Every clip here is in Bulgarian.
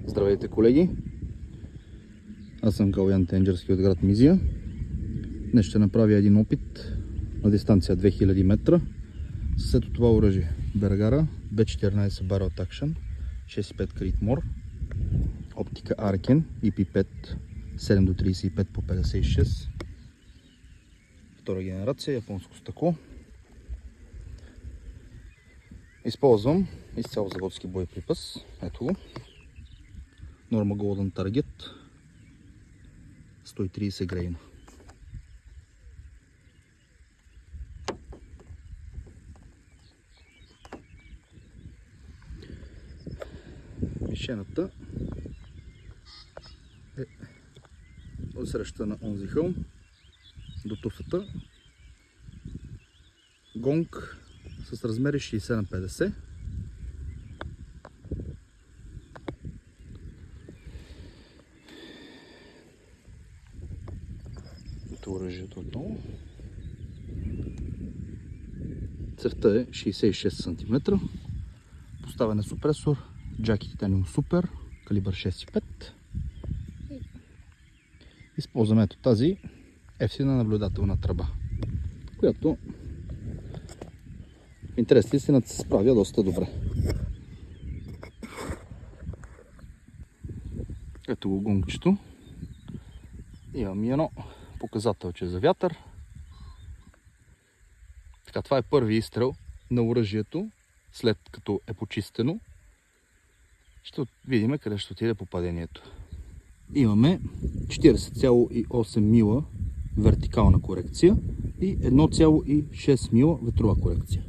Здравейте, колеги! Аз съм Калоян Тенджерски от град Мизия. Днес ще направя един опит на дистанция 2000 метра с ето това оръжие. Бергара B14 Barrel Action 6.5 Creedmoor, оптика Arken EP5 7:35 по 56, втора генерация, японско стъкло. Използвам изцяло заводски боеприпас. Ето го. Norma Golden Target 130 грейна. Мишената е от среща на онзи хълм до туфата. Гонг с размери 60×50. Ето оръжието отново. Цевта е 66 см. Поставен е супресор Jackie Titanium Super, калибър 6.5. Използваме ето тази ефтина наблюдателна тръба, която в интерес на истината се справя доста добре. Ето го гонгчето. Имам и едно показателче за вятър. Така, това е първи изстрел на оръжието, след като е почистено. Ще видим къде ще отиде попадението. Имаме 40,8 мила вертикална корекция и 1,6 мила ветрова корекция.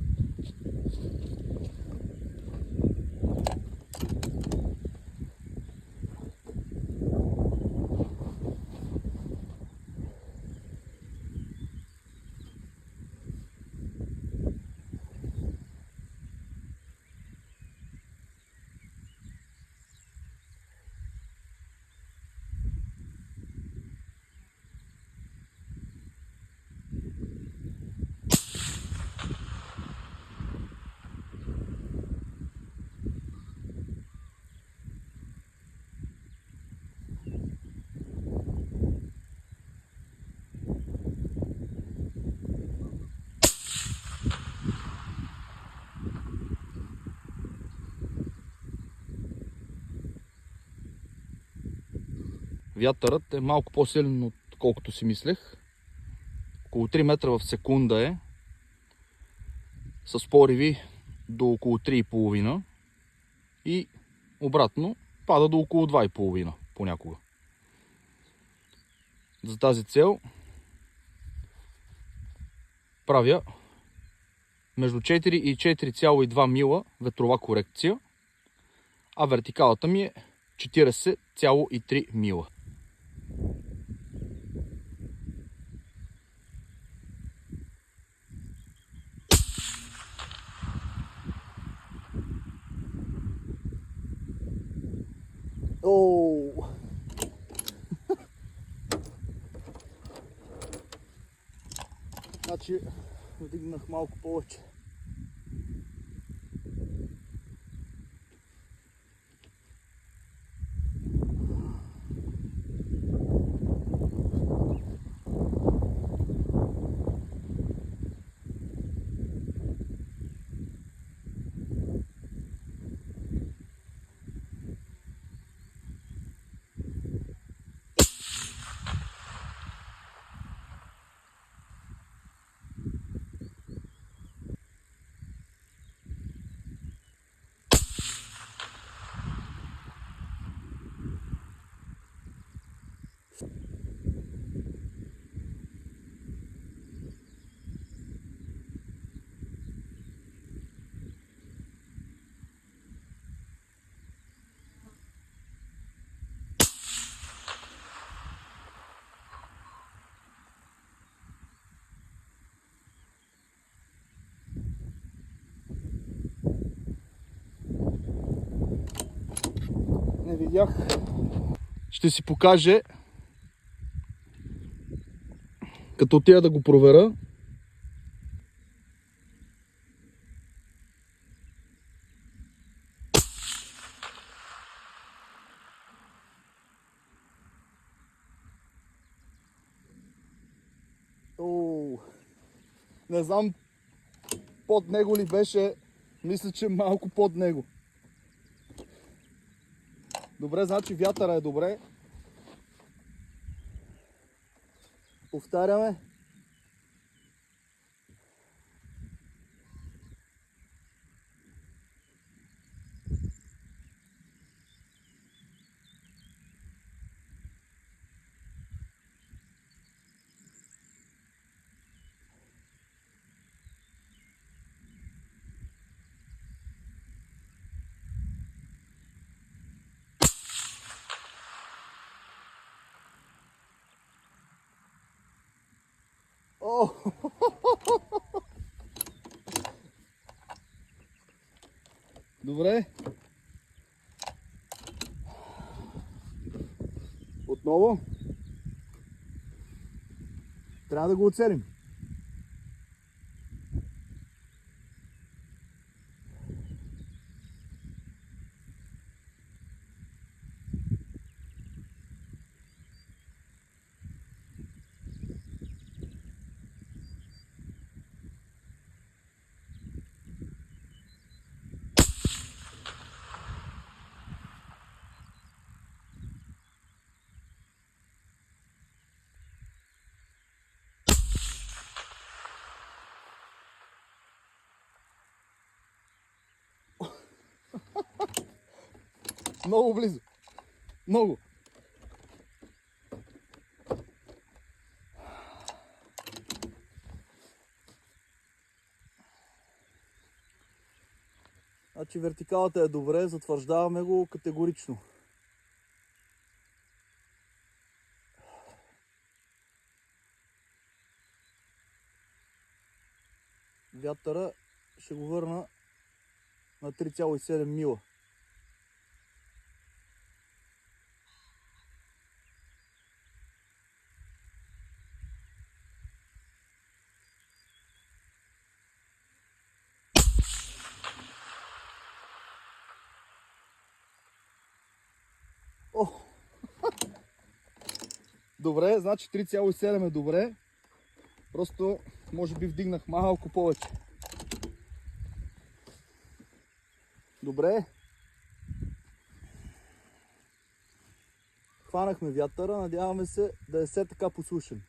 Вятърът е малко по-силен, отколкото си мислех. Около 3 метра в секунда е. С пориви до около 3,5 и обратно пада до около 2,5 понякога. За тази цел правя между 4 и 4,2 мила ветрова корекция, а вертикалата ми е 40,3 мила. Оу! Значи вдигнах малко повече. Не видях. Ще си покаже, като отида да го проверя. Не знам под него ли беше. Мисля, че малко под него. Добре, значи вятъра е добре. Повтаряме. О! Добре. Отново. Трябва да го оцелим. Много близо. Много. Значи вертикалата е добре, затвърждаваме го категорично. Вятъра ще го върна на 3,7 мила. О! Добре, значи 3,7 е добре. Просто може би вдигнах малко повече. Добре. Хванахме вятъра, надяваме се да е все така послушен.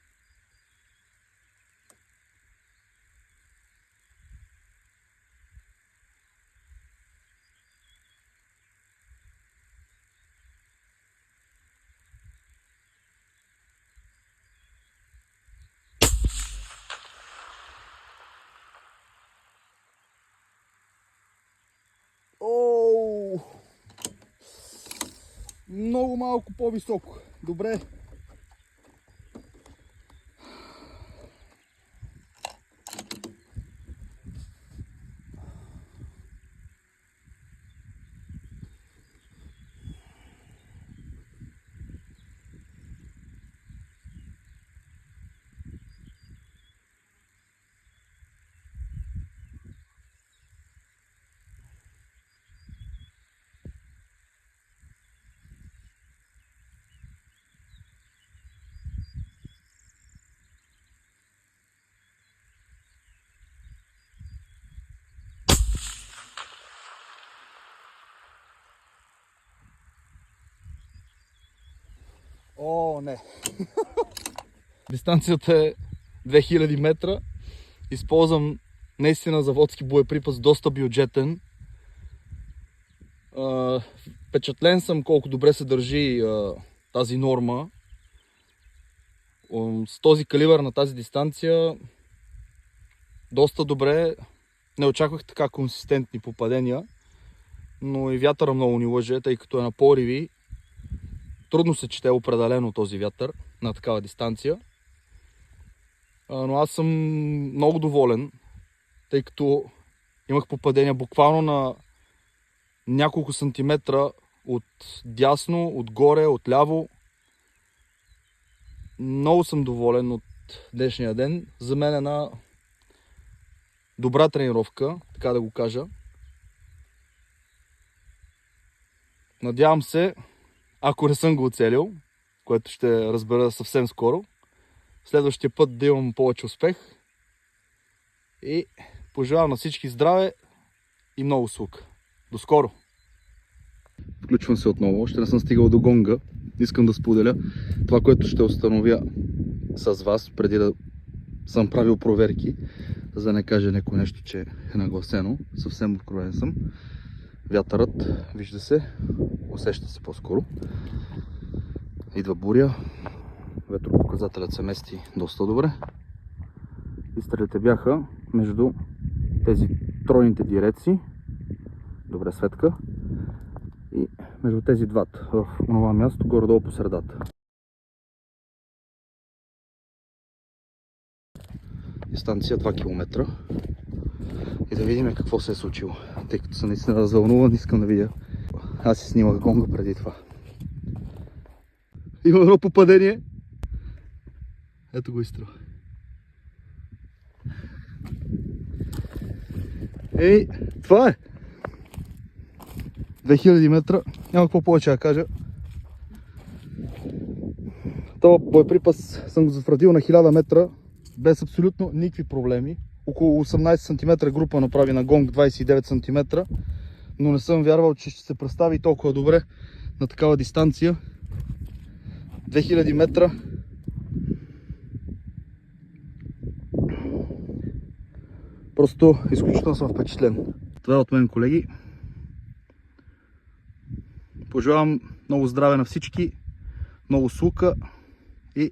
Оу! Много малко по-високо. Добре. О, не. Дистанцията е 2000 метра. Използвам наистина заводски боеприпас, доста бюджетен. Впечатлен съм колко добре се държи тази норма. С този калибър на тази дистанция доста добре. Не очаквах така консистентни попадения, но и вятъра много ни лъже, тъй като е на пориви. Трудно се чете определено този вятър на такава дистанция. Но аз съм много доволен, тъй като имах попадения буквално на няколко сантиметра от дясно, отгоре, отляво. Много съм доволен от днешния ден. За мен е една добра тренировка, така да го кажа. Надявам се, ако не съм го оцелил, което ще разбера съвсем скоро, следващия път да имам повече успех. И пожелавам на всички здраве и много слуг. До скоро! Включвам се отново. Още не съм стигал до гонга. Искам да споделя това, което ще установя с вас, преди да съм правил проверки, за да не каже някой нещо, че е нагласено. Съвсем откровен съм. Вятърът, вижда се, усеща се по-скоро. Идва буря. Ветропоказателят се мести доста добре. Изстрелите бяха между тези тройните диреци. Добре светка. И между тези двата, в това място, горе-долу по средата. Дистанция 2 км. И да видим какво се е случило. Тъй като съм наистина развълнуван, искам да видя. Аз си снимах гонга преди това. Има едно попадение. Ето го изстрел. Ей, това е! 2000 метра. Няма какво повече да кажа. Това боеприпас съм го затвърдил на 1000 метра. Без абсолютно никакви проблеми. Около 18 см група направи на гонг 29 см. Но не съм вярвал, че ще се представи толкова добре на такава дистанция. 2000 метра. Просто изключително съм впечатлен. Това е от мен, колеги. Пожелавам много здраве на всички, много слука и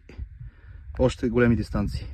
още големи дистанции.